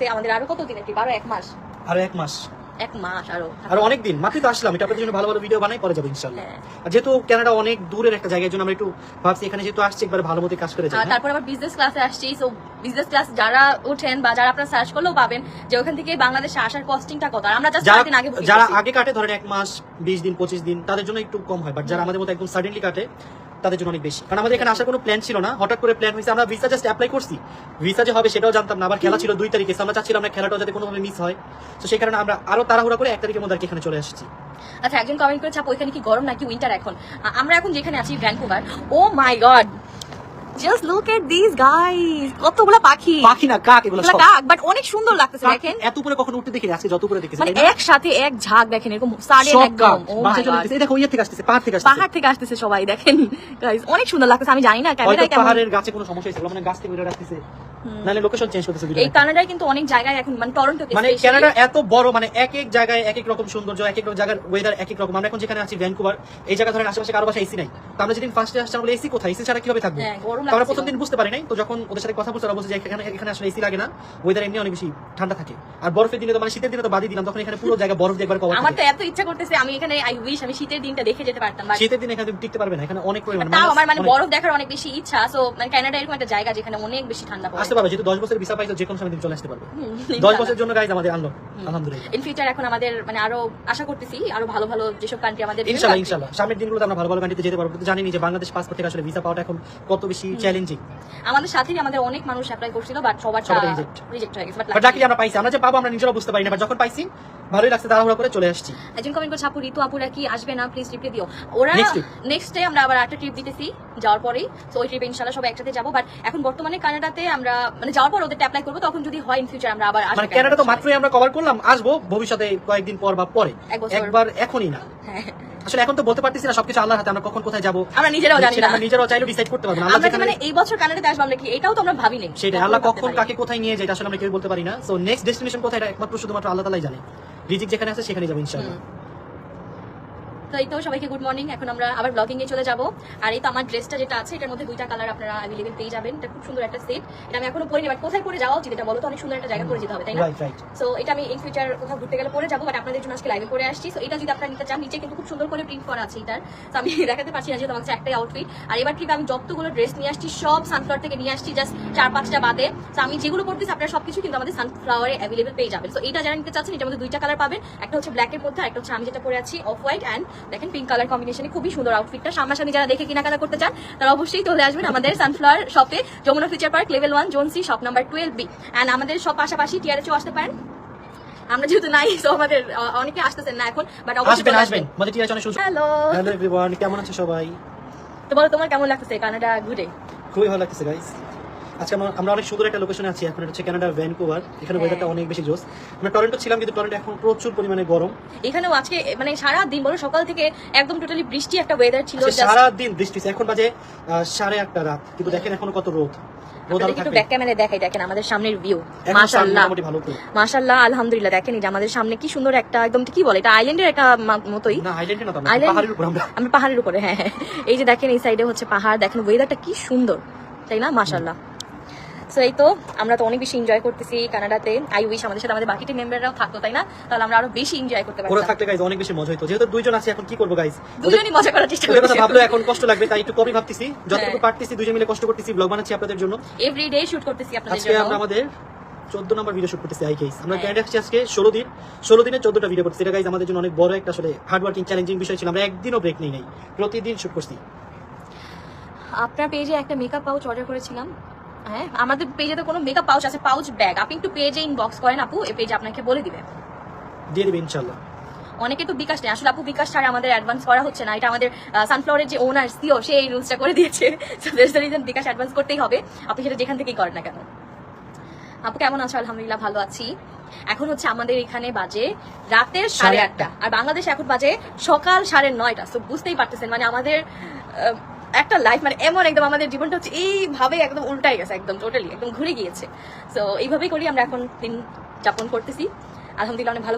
আছে আমাদের আরো কত দিন ট্রিপ, আরো 1 মাস, আরো 1 মাস, 1 মাস আরো অনেক দিন। মাত্রই তো আসলাম, এটা আপনাদের জন্য ভালো ভালো ভিডিও বানাই, পরে যাবো ইনশাআল্লাহ। আর যেহেতু কানাডা অনেক দূরের একটা জায়গার জন্য আমরা একটু ভাবছি এখানে যেহেতু আসছি একবার ভালো মতো কাজ করে যাই। তারপর আবার বিজনেস ক্লাসে আসছি, সো বিজনেস ক্লাস যারা ওঠেন বা যারা আপনারা সার্চ করলেও পাবেন যে ওখান থেকে বাংলাদেশে আসার কস্টিংটা কত। আর আমরা জাস্ট 4 দিন আগে বুকিং যারা করছি। আগে কাটে ধরেন 1 মাস 20 দিন 25 দিন তাদের জন্য একটু কম হয়, বাট যারা আমাদের মতো একদম সাডেনলি কাটে তাদের জন্য অনেক বেশি। কারণ আমাদের এখানে আসার কোনো প্ল্যান ছিল না, হঠাৎ করে প্ল্যান হয়েছে। আমরা ভিসা জাস্ট অ্যাপ্লাই করছি, ভিসা যে হবে সেটাও জানতাম না। আবার খেলা ছিল 2 তারিখে, আমরা চাচ্ছিলাম না খেলাটাও যাতে কোনোভাবে মিস হয়, তো সেই কারণে আমরা আরো তাড়াহুড়া করে 1 তারিখের মধ্যে এখানে চলে আসছি। আচ্ছা, একজন কমেন্ট করেছে আপু এখানে কি গরম নাকি উইন্টার এখন? আমরা এখন যেখানে আছি Vancouver, oh my god, just look at this guys, কতগুলো পাখি, পাখি না কাক, এগুলো সব কাক, বাট অনেক সুন্দর লাগতেছে। দেখেন এত উপরে কখনো উঠতে দেখি আজকে যত উপরে দেখেছি, মানে একসাথে এক ঝাঁক, দেখেন এরকম সাডেন একদম। ও মাই গড, এই দেখো ইয়ে থেকে আসছে, পাহাড় থেকে আসছে, পাহাড় থেকে আসতেছে সবাই, দেখেন গাইস অনেক সুন্দর লাগতেছে। আমি জানি না ক্যামেরায় কেমন, পাহাড়ের গাছে কোনো সমস্যা হইছে, মানে গাছ থেকে বের আসছে, নালে লোকেশন চেঞ্জ করতেছে ভিডিও। এই কানাডায় কিন্তু অনেক জায়গায় এখন মানে টরন্টোতে মানে কানাডা এত বড়, মানে এক এক জায়গায় এক এক রকম সৌন্দর্য, এক এক জায়গার ওয়েদার এক এক রকম। আমরা এখন যেখানে আছি ভ্যানকুভার, এই জায়গা ধরেন আশেপাশে কারো বাসায় এসি নাই, তো আমরা যেদিন ফার্স্টে আসছি আমরা এসি কোথায়, এসি ছাড়া কিভাবে থাকবো? তো আমরা প্রথম দিন বুঝতে পারি নাই, তো যখন ওদের সাথে কথা বলতে বলছে যে এখানে আসলে এসি লাগে না, ওয়েদার এমনি অনেক বেশি ঠান্ডা থাকে। আর বরফের দিনে তো মানে শীতের দিনে তো বাদই দিলাম, তখন এখানে পুরো জায়গা বরফ দিয়ে একবার কভার। আমার তো এত ইচ্ছা করতেছে আমি এখানে, আই উইশ আমি শীতের দিনটা দেখে যেতে পারতাম। শীতের দিনে এখানে টিকতে পারবে না, এখানে অনেক পরিমাণ। তাও আমার মানে বরফ দেখার অনেক বেশি ইচ্ছা। সো মানে কানাডা এরকম একটা জায়গা যেখানে অনেক বেশি ঠান্ডা পড়ে। আসতে পারবে, যেহেতু 10 বছরের ভিসা পাইছো যে কোনো সময় দিন চলে আসতে পারবে। 10 বছরের জন্য গাইজ আমাদের আনলো আলহামদুলিল্লাহ। ইন ফিউচার এখন আমাদের মানে আরো আশা করতেছি আরো ভালো ভালো যেসব কান্ট্রি আমাদের ইনশাআল্লাহ সামনের দিনগুলোতে আমরা ভালো ভালো কান্ট্রিতে যেতে পারবো। জানি যে বাংলাদেশ পাসপোর্ট থেকে আসলে ভিসা পাওয়াটা এখন কত বেশি চ্যালেঞ্জিং। আমাদের সাথেই আমাদের অনেক মানুষ অ্যাপ্লাই করছিল, বাট সবার রিজেক্ট হয়ে গেছে। বাট লাকি আমরা পাইছি, আমরা যে পাবো আমরা নিজেরাও বুঝতে পারি না, বাট যখন পাইছি ভালোই লাগছে, তাড়াহুড়া করে চলে আসছি। একজন কমেন্ট করছে আপু ঋতু আপুরা কি আসবে না, প্লিজ রিপ্লাই দিও। ওরা নেক্সট ডে আমরা আবার একটা ট্রিপ দিতেছি যাওয়ার পরেই, তো ওই ট্রিপে ইনশাআল্লাহ সবাই একসাথে যাবো। বাট এখন বর্তমানে কানাডাতে আমরা মানে যাওয়ার পর ওদের অ্যাপ্লাই করবো, তখন যদি হয় ইন ফিউচার আমরা আবার আসবো। মানে কানাডা তো মাত্রই আমরা কভার করলাম, আসবো ভবিষ্যতে কয়েকদিন পর বা পরে, একবার এখনই না। আসলে এখন তো বলতে পারতেছি না, সবকিছু আল্লাহর হাতে, আমরা কখন কোথায় যাবো আমরা নিজেরাও জানি না, আমরা নিজেরাও চাইলেও ডিসাইড করতে পারবো না। আমরা মানে এই বছর কানাডাতে আসবো আমরা কি এটাও তো আমরা ভাবিনি, সেটা আল্লাহ কখন কাকে কোথায় নিয়ে যায় এটা আসলে আমরা কেউ বলতে পারি না। সো নেক্সট ডেস্টিনেশন কোথায় এটা একমাত্র শুধুমাত্র আল্লাহ তাআলাই জানে। রিজিক যেখানে আছে সেখানে যাবো ইনশাআল্লাহ। তো এই তো সবাইকে গুড মর্নিং। এখন আমরা আবার ব্লগিং এ চলে যাব। আর এই তো আমার ড্রেসটা যেটা আছে এটার মধ্যে 2টা কালার আপনারা अवेलेबल পেয়ে যাবেন। এটা খুব সুন্দর একটা সেট, এটা আমি এখনো পরিনি, বাট কোথায় পরে যাওয়া উচিত এটা বলো তো? অনেক সুন্দর একটা জায়গা পরে যেতে হবে, তাই না? সো এটা আমি ইন ফিউচার কোথাও ঘুরতে গেলে পরে যাবো, বাট আপনাদের জন্য আজকে লাইভে পরে আসছি। সো এটা যদি আপনারা নিতে চান, নিচে কিন্তু খুব সুন্দর করে প্রিন্ট করা আছে এটার, তো আমি দেখাতে পারছি না যেহেতু আমার একটাই আউটফিট। আর এবার ট্রিপে আমি যতগুলো ড্রেস নিয়ে আসছি সব সানফ্লাওয়ার থেকে নিয়ে আসছি, জাস্ট 4-5টা বাদে। তো আমি যেগুলো পরতেছি আপনারা সবকিছু কিন্তু আমাদের সানফ্লাওয়ারে अवेलेबल পেয়ে যাবেন। সো এটা যারা নিতে চাচ্ছেন এটার মধ্যে 2টা কালার পাবেন, একটা হচ্ছে ব্ল্যাক এর মধ্যে, আর একটা হচ্ছে আমি যেটা পরে আছি অফ হোয়াইট এন্ড দেখেন পিঙ্ক কালার কম্বিনেশনে খুবই সুন্দর আউটফিটটা। সামনাসামনি যারা দেখে কেনাকাটা করতে চান তারা অবশ্যই চলে আসবেন আমাদের সানফ্লাওয়ার শপে, Jamuna Future Park level 1 zone C shop number 12B। And আমাদের সব পাশাপাশি টিআরএচও আসতে পারেন, আমরা যেহেতু নাই সো আমাদের অনেকে আসতেছেন না এখন, বাট অবশ্যই আসবেন আমাদের টিআরএচ অনেক সুন্দর। হ্যালো এভরিওয়ান, কেমন আছো সবাই? তো বলো তোমার কেমন লাগতেছে কানাডা ঘুরে? খুবই ভালো লাগতেছে গাইস। আজকে আমরা অনেক সুন্দর একটা লোকেশনে আছি, এখন এটা হচ্ছে কানাডা ভ্যানকুভার। এখানে ওয়েদারটা অনেক বেশি জোস। আমরা টরন্টো ছিলাম, কিন্তু টরন্টো এখন প্রচুর পরিমাণে গরম। এখানেও আজকে মানে সারা দিন বলো সকাল থেকে একদম টোটালি বৃষ্টি একটা ওয়েদার ছিল, সারা দিন বৃষ্টি। এখন বাজে 8:30 রাত, কিন্তু দেখেন এখনো কত রোদ। একটু ব্যাক ক্যামেরায় দেখাই, দেখেন আমাদের সামনের ভিউ, মাশাআল্লাহ মাশাআল্লাহ আলহামদুলিল্লাহ। দেখেন এই যে আমাদের সামনে কি সুন্দর একটা একদম কি বলে এটা আইল্যান্ডের একটা মতোই, না আইল্যান্ডে না, পাহাড়ের উপর। আমরা পাহাড়ের উপরে, হ্যাঁ হ্যাঁ। এই যে দেখেন এই সাইডে হচ্ছে পাহাড়, দেখেন ওয়েদারটা কি সুন্দর, তাই না? মাশাআল্লাহ। সো এই তো আমরা তো অনেক বেশি এনজয় করতেছি কানাডাতে। আই উইশ আমাদের সাথে আমাদের বাকি টিম মেম্বাররাও থাকতো, তাই না? তাহলে আমরা আরো বেশি এনজয় করতে পারতাম। ওরা থাকলে গাইস অনেক বেশি মজা হতো। যেহেতু দুইজন আছে এখন কি করব গাইস, দুজনই মজা করার চেষ্টা করতেছি। কথা ভাবলো এখন কষ্ট লাগবে, তাই একটু কমই ভাবতেছি। যতটুকু পারতেছি দুইজন মিলে কষ্ট করতেছি, ব্লগ বানাচ্ছি আপনাদের জন্য। এভরিডে শুট করতেছি আপনাদের জন্য। আজকে আমরা আমাদের 14 নম্বর ভিডিও শুট করতেছি আই কেস। আমরা ক্যানাডা আসছি আজকে 16 দিনে 14টা ভিডিও করতেছি। এটা গাইস আমাদের জন্য অনেক বড় একটা আসলে হার্ড ওয়ার্কিং চ্যালেঞ্জিং বিষয় ছিল। আমরা একদিনও ব্রেক নেই নাই, প্রতিদিন শুট করছি। আপনার পেজে একটা মেকআপ পাউচ অর্ডার করেছিলাম। হ্যাঁ, আমাদের পেজে তো কোনো মেকআপ পাউচ আছে, পাউচ ব্যাগ। আপনি একটু পেজে ইনবক্স করেন আপু, এই পেজ আপনাকে বলে দিবে, দিয়ে দিবে ইনশাআল্লাহ। অনেকে তো বিকাশ নেই, আসলে আপু বিকাশ ছাড়া আমাদের অ্যাডভান্স করা হচ্ছে না। এটা আমাদের সানফ্লাওয়ারের যে ওনার সিও সে এই রুলসটা করে দিয়েছে। So that's the reason bKash advance করতেই হবে, আপনি সেটা যেখান থেকেই করেন না কেন। আপু কেমন আছো? আলহামদুলিল্লাহ ভালো আছি। এখন হচ্ছে আমাদের এখানে বাজে রাতের 8:30, আর বাংলাদেশ এখন বাজে সকাল 9:30। তো বুঝতেই পারতেছেন মানে আমাদের একটা লাইফ মানে এমন একদম আমাদের জীবনটা হচ্ছে এইভাবে একদম উল্টাই গেছে, একদম টোটালি একদম ঘুরে গিয়েছে। সো এইভাবেই করি আমরা এখন দিন যাপন করতেছি, আলহামদুলিল্লাহ অনেক ভালো।